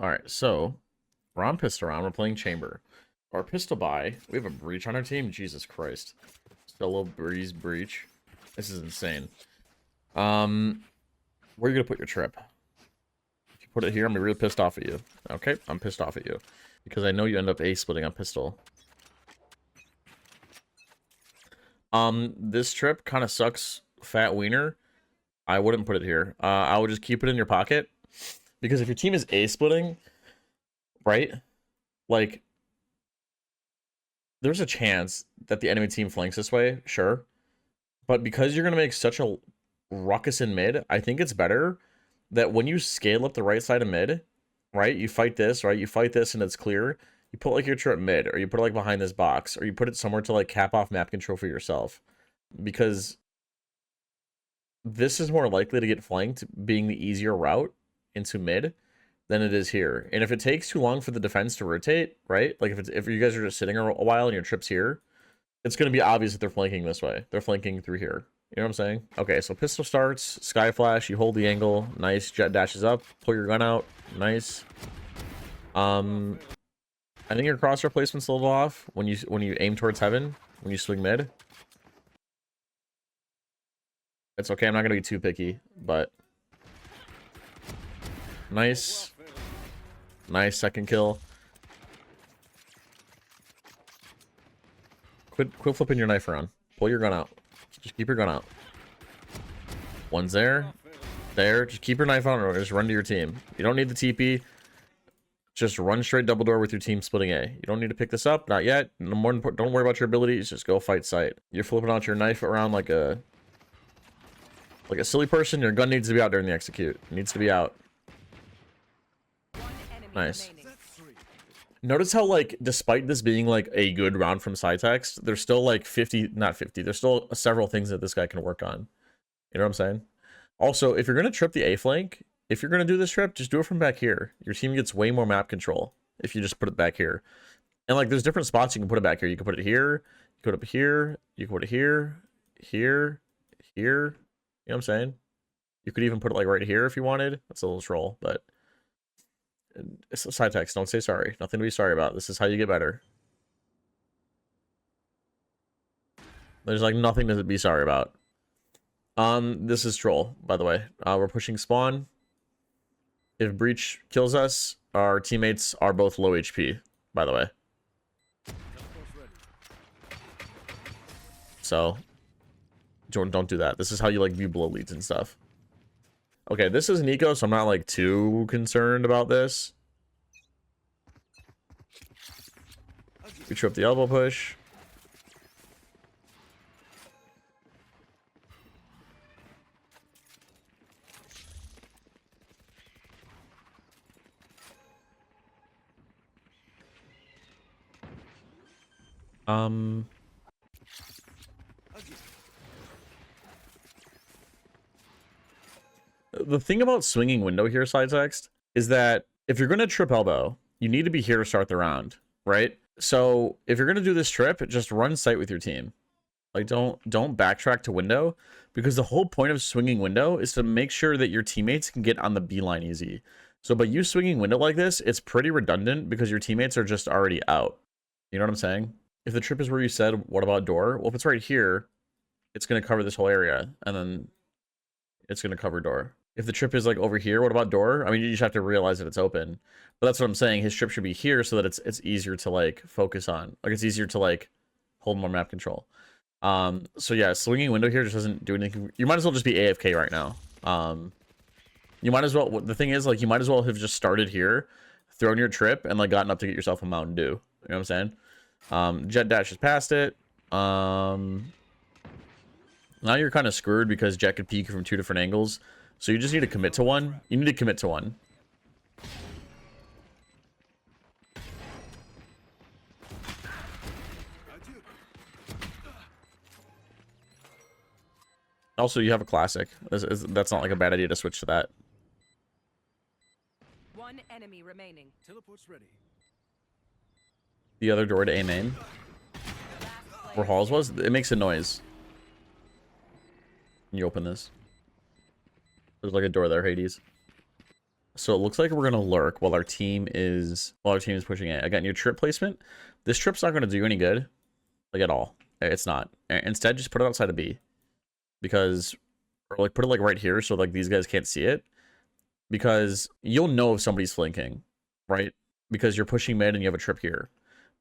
Alright, so we're on pistol round, we're playing chamber. Our pistol buy, we have a breach on our team? Jesus Christ. Solo breeze breach. This is insane. Where are you gonna put your trip? If you put it here, I'm gonna be really pissed off at you. Okay, I'm pissed off at you. Because I know you end up A-splitting on pistol. This trip kind of sucks, fat wiener. I wouldn't put it here. I would just keep it in your pocket. Because if your team is A-splitting, right? Like, there's a chance that the enemy team flanks this way, sure. But because you're going to make such a ruckus in mid, I think it's better that when you scale up the right side of mid, right? You fight this, right? You fight this and it's clear. You put like your trip mid, or you put it like behind this box, or you put it somewhere to like cap off map control for yourself. Because this is more likely to get flanked being the easier route into mid than it is here. And if it takes too long for the defense to rotate, right? Like if you guys are just sitting a while and your trip's here, it's going to be obvious that they're flanking this way. They're flanking through here. You know what I'm saying? Okay, so pistol starts, sky flash, you hold the angle, nice, jet dashes up, pull your gun out, nice. I think your crosshair placement's a little off when you aim towards heaven, when you swing mid. It's okay, I'm not going to be too picky, but nice. Nice second kill. Quit flipping your knife around. Pull your gun out. Just keep your gun out. One's there. There. Just keep your knife on or just run to your team. You don't need the TP. Just run straight double door with your team splitting A. You don't need to pick this up. Not yet. No more, don't worry about your abilities. Just go fight sight. You're flipping out your knife around like a silly person. Your gun needs to be out during the execute. It needs to be out. Nice. Notice how, like, despite this being, like, a good round from Cytext, there's still, like, 50, not 50, there's still several things that this guy can work on. You know what I'm saying? Also, if you're going to trip the A flank, if you're going to do this trip, just do it from back here. Your team gets way more map control if you just put it back here. And, like, there's different spots you can put it back here. You can put it here, you can put it up here, you can put it here, here, here. You know what I'm saying? You could even put it, like, right here if you wanted. That's a little troll, but... It's a side text. Don't say sorry. Nothing to be sorry about. This is how you get better. There's like nothing to be sorry about. This is troll, by the way. We're pushing spawn. If breach kills us, our teammates are both low HP, by the way. So don't do that. This is how you like view blow leads and stuff. Okay, this is Nico, so I'm not like too concerned about this. We trip the elbow push. The thing about swinging window here, side text, is that if you're going to trip elbow, you need to be here to start the round, right? So if you're going to do this trip, just run sight with your team. Like, don't backtrack to window, because the whole point of swinging window is to make sure that your teammates can get on the B line easy. So by you swinging window like this, it's pretty redundant because your teammates are just already out. You know what I'm saying? If the trip is where you said, what about door? Well, if it's right here, it's going to cover this whole area, and then it's going to cover door. If the trip is like over here, what about door? I mean, you just have to realize that it's open. But that's what I'm saying. His trip should be here so that it's easier to like focus on. Like it's easier to like hold more map control. So yeah, swinging window here just doesn't do anything. You might as well just be AFK right now. You might as well, the thing is, like, you might as well have just started here, thrown your trip, and like gotten up to get yourself a Mountain Dew. You know what I'm saying? Jet dashes past it. Now you're kind of screwed because Jet could peek from two different angles. So you just need to commit to one. You need to commit to one. Also, you have a classic. That's not like a bad idea to switch to that. One enemy remaining. Teleport's ready. The other door to A main. Where Halls was, it makes a noise. Can you open this? There's like a door there, Hades. So it looks like we're gonna lurk while our team is pushing it. Again, your trip placement. This trip's not gonna do you any good, like at all. It's not. Instead, just put it outside of B, because, or like put it like right here, so like these guys can't see it, because you'll know if somebody's flanking, right? Because you're pushing mid and you have a trip here.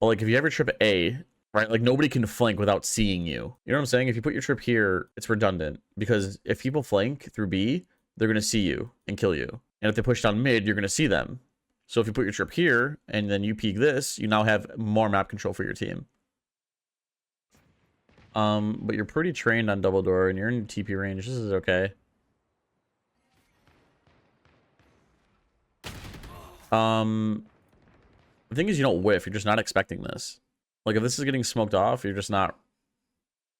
But like if you have your trip at A, right? Like nobody can flank without seeing you. You know what I'm saying? If you put your trip here, it's redundant, because if people flank through B, they're gonna see you and kill you. And if they push down mid, you're gonna see them. So if you put your trip here and then you peek this, you now have more map control for your team. But you're pretty trained on double door and you're in TP range. This is okay. The thing is, you don't whiff. You're just not expecting this. Like if this is getting smoked off, you're just not.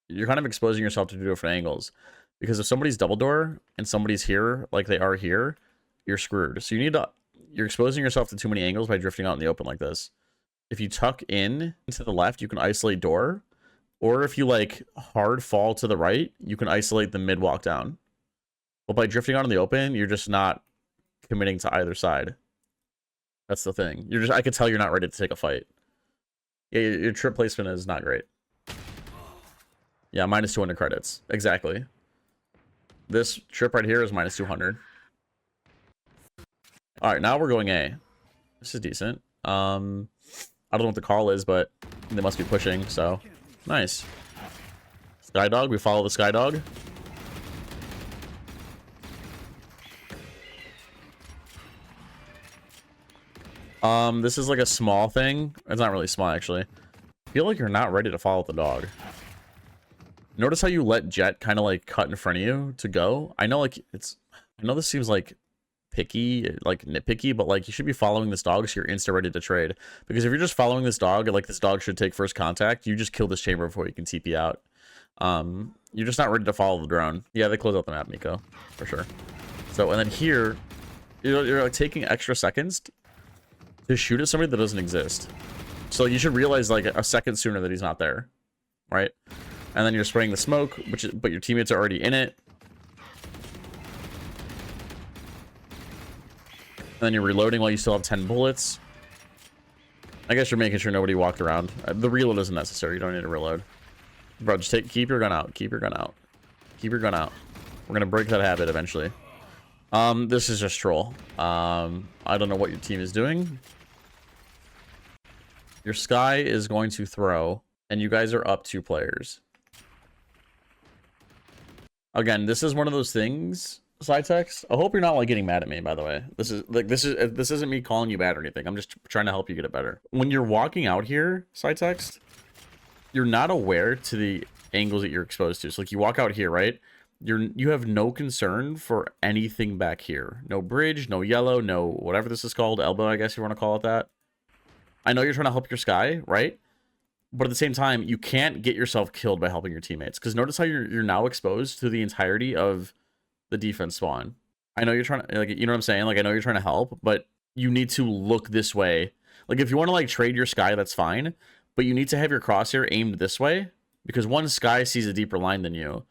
You're kind of exposing yourself to two different angles, because if somebody's double door and somebody's here, like they are here, you're screwed. So you need to. You're exposing yourself to too many angles by drifting out in the open like this. If you tuck in to the left, you can isolate door, or if you like hard fall to the right, you can isolate the mid walk down. But by drifting out in the open, you're just not committing to either side. That's the thing. You're just. I could tell you're not ready to take a fight. Yeah, your trip placement is not great. Yeah, minus 200 credits. Exactly. This trip right here is minus 200. All right, now we're going A. This is decent. I don't know what the call is, but they must be pushing, so nice. Skydog, we follow the Skydog. This is like a small thing. It's not really small, actually. I feel like you're not ready to follow the dog. Notice how you let Jet kind of like cut in front of you to go. I know like I know this seems like picky, like nitpicky, but like you should be following this dog so you're insta ready to trade. Because if you're just following this dog and like this dog should take first contact, you just kill this chamber before you can TP out. You're just not ready to follow the drone. Yeah, they close out the map, Nico, for sure. So and then here, you're like taking extra seconds to shoot at somebody that doesn't exist. So you should realize like a second sooner that he's not there, right? And then you're spraying the smoke, but your teammates are already in it. And then you're reloading while you still have 10 bullets. I guess you're making sure nobody walked around. The reload isn't necessary. You don't need to reload. Bro, just keep your gun out. Keep your gun out. Keep your gun out. We're going to break that habit eventually. This is just troll. I don't know what your team is doing. Your Sky is going to throw, and you guys are up 2 players. Again, this is one of those things, side text. I hope you're not like getting mad at me, by the way. This isn't me calling you bad or anything. I'm just trying to help you get it better. When you're walking out here, side text, you're not aware to the angles that you're exposed to. So like you walk out here, right? You have no concern for anything back here. No bridge, no yellow, no whatever this is called, elbow, I guess you want to call it that. I know you're trying to help your Sky, right? But at the same time, you can't get yourself killed by helping your teammates. Because notice how you're now exposed to the entirety of the defense spawn. I know you're trying to, like, you know what I'm saying? Like, I know you're trying to help, but you need to look this way. Like, if you want to, like, trade your Sky, that's fine. But you need to have your crosshair aimed this way. Because one Sky sees a deeper line than you.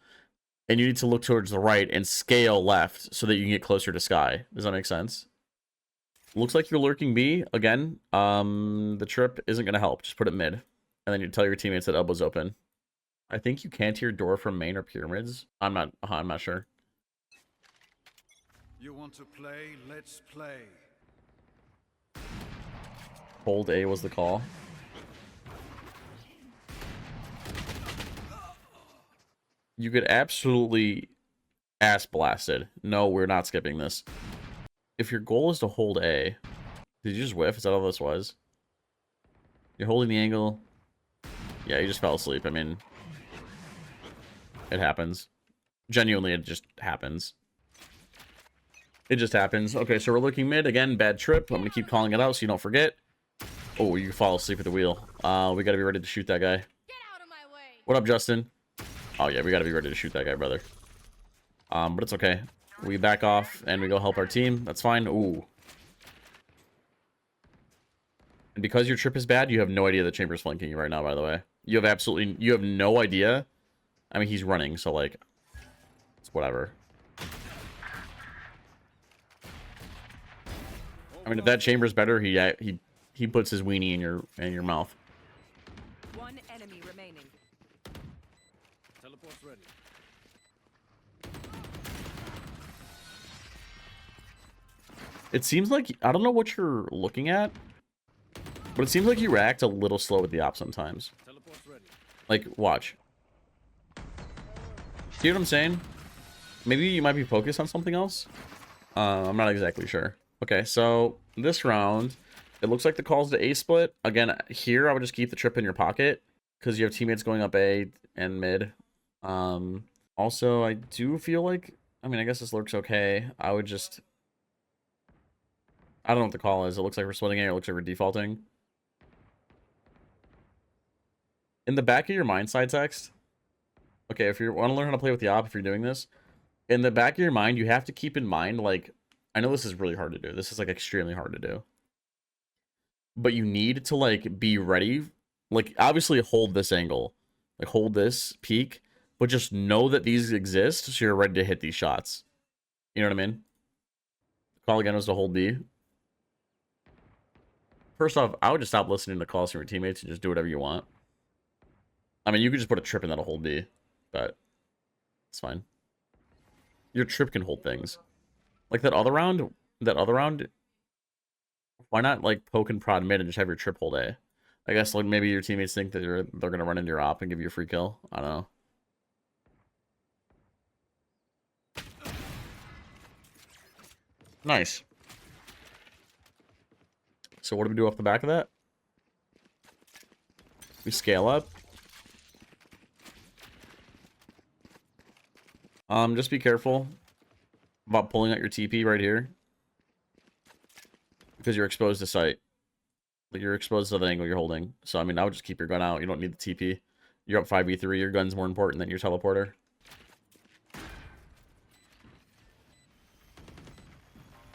And you need to look towards the right and scale left so that you can get closer to Sky. Does that make sense? Looks like you're lurking B. Again, the trip isn't going to help. Just put it mid. And then you tell your teammates that elbow's open. I think you can't hear door from main or pyramids. I'm not sure. You want to play? Let's play. Hold A was the call. You get absolutely ass blasted. No, we're not skipping this. If your goal is to hold A, did you just whiff? Is that all this was? You're holding the angle. Yeah, you just fell asleep. I mean, it happens. Genuinely, it just happens. It just happens. Okay, so we're looking mid. Again, bad trip. I'm going to keep calling it out so you don't forget. Oh, you fall asleep at the wheel. We got to be ready to shoot that guy. Get out of my way. What up, Justin? Oh, yeah, we got to be ready to shoot that guy, brother. But it's okay. We back off and we go help our team. That's fine. Ooh. And because your trip is bad, you have no idea the chamber's flanking you right now, by the way. You have no idea. I mean, he's running, so, like, it's whatever. I mean, if that chamber's better, he puts his weenie in your mouth. One enemy remaining. Teleport's ready. It seems like, I don't know what you're looking at, but it seems like you react a little slow with the op sometimes. Teleport's ready. Like, watch. See what I'm saying? Maybe you might be focused on something else. I'm not exactly sure. Okay, so this round, it looks like the call's to A split. Again, here I would just keep the trip in your pocket because you have teammates going up A and mid. Also, I do feel like, I mean, I guess this looks okay. I would just, I don't know what the call is. It looks like we're splitting A or it looks like we're defaulting. In the back of your mind, side text. Okay, if you want to learn how to play with the op, if you're doing this, in the back of your mind, you have to keep in mind, like, I know this is really hard to do. This is, like, extremely hard to do. But you need to, like, be ready. Like, obviously hold this angle. Like, hold this peak. But just know that these exist, so you're ready to hit these shots. You know what I mean? The call again was to hold B. First off, I would just stop listening to calls from your teammates and just do whatever you want. I mean, you could just put a trip in that'll hold B. But it's fine. Your trip can hold things. Like that other round, why not like poke and prod mid and just have your trip hold A? I guess like maybe your teammates think that they're gonna run into your op and give you a free kill. I don't know. Nice. So what do we do off the back of that? We scale up. Just be careful about pulling out your TP right here. Because you're exposed to sight. Like you're exposed to the angle you're holding. So I mean I would just keep your gun out. You don't need the TP. You're up 5v3, your gun's more important than your teleporter.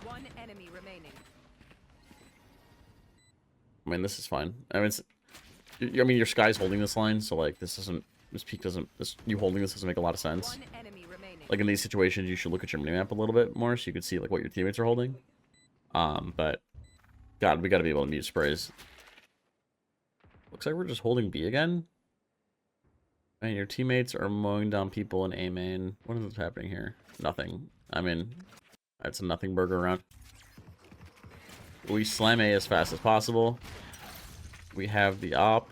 One enemy remaining. I mean this is fine. I mean your Sky's holding this line, so like this peak doesn't, you holding this doesn't make a lot of sense. One enemy remaining. Like in these situations, you should look at your minimap a little bit more so you can see like what your teammates are holding. But God, we gotta be able to mute sprays. Looks like we're just holding B again. And your teammates are mowing down people in A main. What is happening here? Nothing. I mean, it's a nothing burger round. We slam A as fast as possible. We have the op.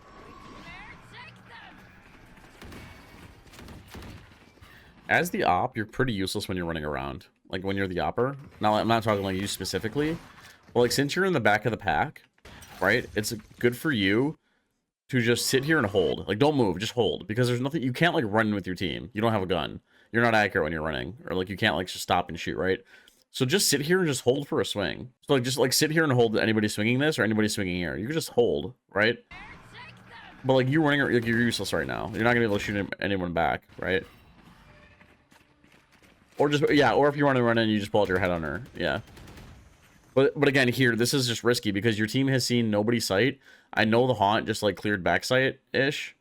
As the op, you're pretty useless when you're running around. Like when you're the opper. Now, I'm not talking like you specifically. But like since you're in the back of the pack, right? It's good for you to just sit here and hold. Like don't move, just hold. Because there's nothing, you can't like run with your team. You don't have a gun. You're not accurate when you're running. Or like you can't like just stop and shoot, right? So just sit here and just hold for a swing. So like just like sit here and hold anybody swinging this or anybody swinging here. You can just hold, right? But like you running, like you're useless right now. You're not gonna be able to shoot anyone back, right? Or just, yeah, or if you want to run in, you just pull out your head on her. Yeah. But again, here, this is just risky because your team has seen nobody sight. I know the haunt just like cleared backside-ish.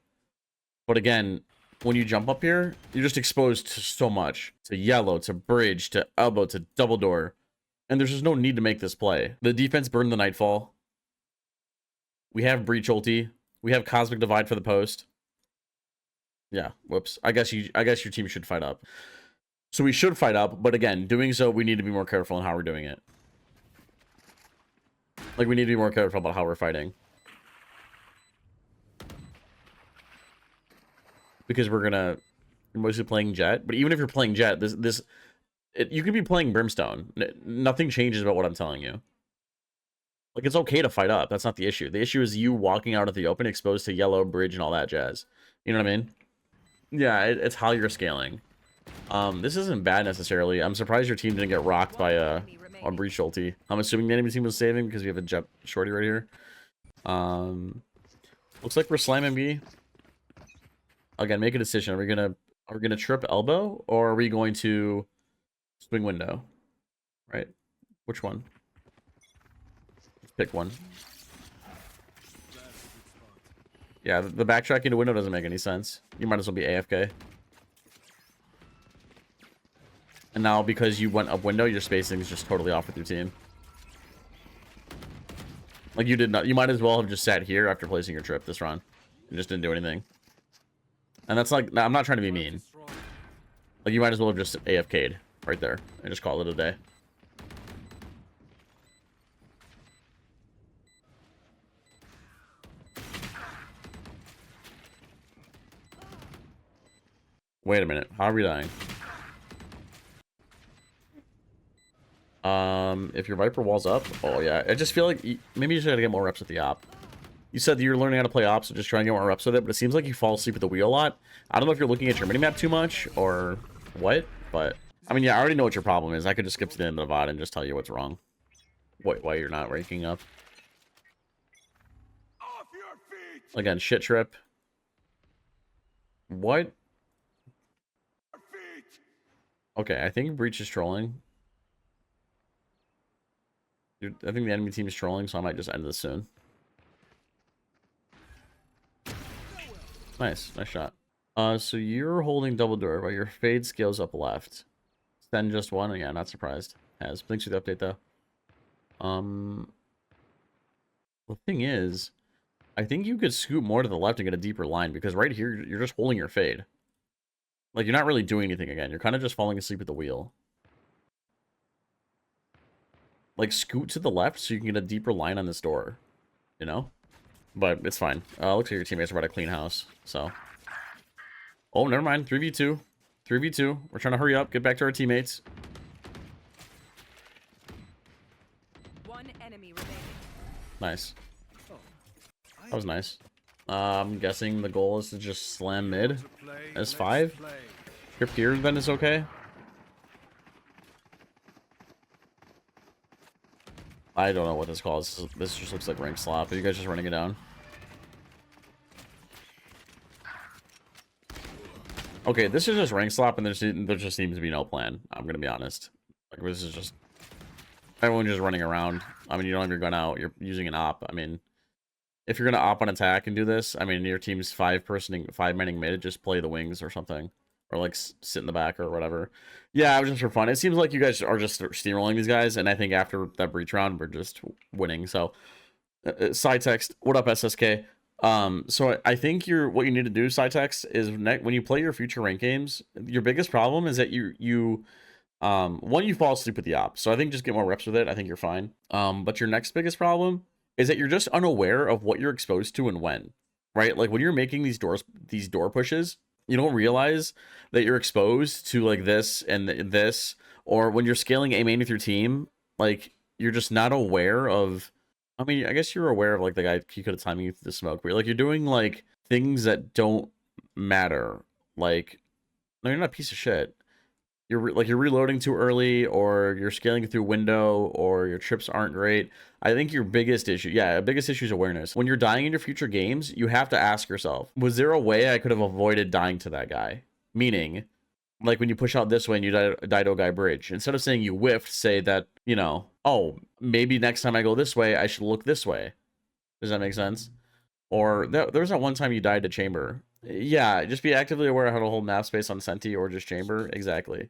But again, when you jump up here, you're just exposed to so much. To yellow, to bridge, to elbow, to double door. And there's just no need to make this play. The defense burned the Nightfall. We have breach ulti. We have Cosmic Divide for the post. Yeah, whoops. I guess your team should fight up. So we should fight up, but again, doing so, we need to be more careful in how we're doing it. Like, we need to be more careful about how we're fighting. Because you're mostly playing Jet. But even if you're playing Jet, you could be playing Brimstone. Nothing changes about what I'm telling you. Like, it's okay to fight up. That's not the issue. The issue is you walking out of the open, exposed to yellow, bridge, and all that jazz. You know what I mean? Yeah, it's how you're scaling. This isn't bad necessarily. I'm surprised your team didn't get rocked by a breach ulti. I'm assuming the enemy team was saving because we have a Jet shorty right here. Looks like we're slamming B. Again, make a decision. Are we gonna trip elbow or are we going to swing window? Right? Which one? Let's pick one. Yeah, the backtrack into window doesn't make any sense. You might as well be AFK. And now because you went up window, your spacing is just totally off with your team. Like, you did not. You might as well have just sat here after placing your trip this round and just didn't do anything. And that's like, I'm not trying to be mean. Like, you might as well have just AFK'd right there and just call it a day. Wait a minute. How are we dying? If your Viper wall's up, oh yeah. I just feel like maybe you just gotta get more reps with the op. You said that you're learning how to play op, so just try and get more reps with it, but it seems like you fall asleep at the wheel a lot. I don't know if you're looking at your minimap too much or what, but I mean, yeah, I already know what your problem is. I could just skip to the end of the VOD and just tell you what's wrong. Why you're not ranking up. Off your feet! Again, shit trip. What? Feet! Okay, I think Breach is trolling. I think the enemy team is trolling, so I might just end this soon. Nice shot. So you're holding double door, but your fade scales up left. Then just one, yeah, not surprised. Has thanks for the update though. The thing is, I think you could scoot more to the left and get a deeper line because right here you're just holding your fade. Like, you're not really doing anything again. You're kind of just falling asleep at the wheel. Like, scoot to the left so you can get a deeper line on this door, you know? But it's fine. Looks like your teammates are about to clean house, so. Oh, never mind. 3v2. 3v2. We're trying to hurry up, get back to our teammates. One enemy remaining. Nice. That was nice. I'm guessing the goal is to just slam mid. S5. Trip here then is okay. I don't know what this calls. This just looks like rank slop. Are you guys just running it down? Okay, this is just rank slop, and there just seems to be no plan. I'm gonna be honest. Like, this is just everyone just running around. I mean, you don't have your gun out. You're using an op. I mean, if you're gonna op on attack and do this, I mean, your team's five-manning mid. Just play the wings or something, or like sit in the back or whatever. Yeah, it was just for fun. It seems like you guys are just steamrolling these guys, and I think after that breach round, we're just winning. So, side text, what up, SSK? So I think what you need to do, side text, is when you play your future rank games, your biggest problem is that one, you fall asleep with the op. So I think just get more reps with it. I think you're fine. But your next biggest problem is that you're just unaware of what you're exposed to and when, right? Like, when you're making these door pushes, you don't realize that you're exposed to like this and this, or when you're scaling A main with your team, like, you're just not aware of. I mean, I guess you're aware of like the guy he could have timed you through the smoke, but you're doing like things that don't matter. Like, no, you're not a piece of shit. You're reloading too early, or you're scaling through window, or your trips aren't great. I think your biggest issue, biggest issue is awareness. When you're dying in your future games, you have to ask yourself, was there a way I could have avoided dying to that guy? Meaning, like, when you push out this way and you die to a guy bridge, instead of saying you whiffed, say that, you know, oh, maybe next time I go this way, I should look this way. Does that make sense? Or there was that one time you died to chamber. Yeah, just be actively aware of how to hold nav space on Senti or just chamber. Exactly.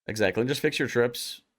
And just fix your trips.